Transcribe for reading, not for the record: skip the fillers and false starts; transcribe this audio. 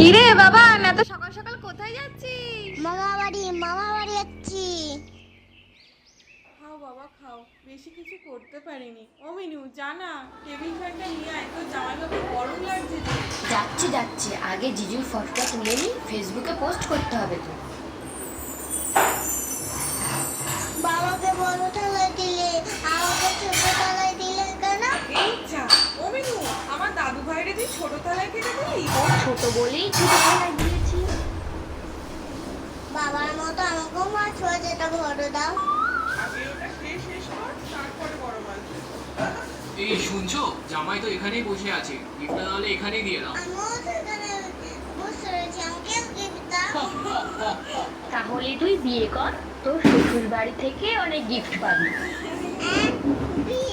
কিরে বাবা, না তো সকাল সকাল কোথায় যাচ্ছিস? মামা বাড়ি যাচ্ছি। খাও বাবা খাও, বেশি কিছু করতে পারিনি। ও মিনু জানা, টেবিল ফ্যানটা নিয়ে আয়, তোর জামাইবাবু গরম লাগছে যে। যাচ্ছি আগে জিজুর ফটোটা তুলে নি, ফেসবুকে পোস্ট করতে হবে তো। বাবাকে বড় থালায় দিলে, আমাকে ছোট থালায় দিলে কেন? এই যা, ও মিনু, আমার দাদু ভাইরে তুই ছোট থালায় কেটে দিলি? ও ছোট বলেই ছোট থালায় দিয়েছি। বাবার মতো আমাকেও মাছ ভাজাটা ভরে দাও। আগে ওটা খেয়ে শেষ কর, তারপরে বড় মাছ। এই শুনছো, জামাই তো এখানেই বসে আছে, গিফটটা তাহলে এখানেই দিয়ে দাও। আমিও তো এখানে বসে রয়েছি, আমাকেও গিফট দাও। তাহলে তুই বিয়ে কর, তোর শ্বশুর বাড়ি থেকে অনেক গিফট পাবি। বিয়ে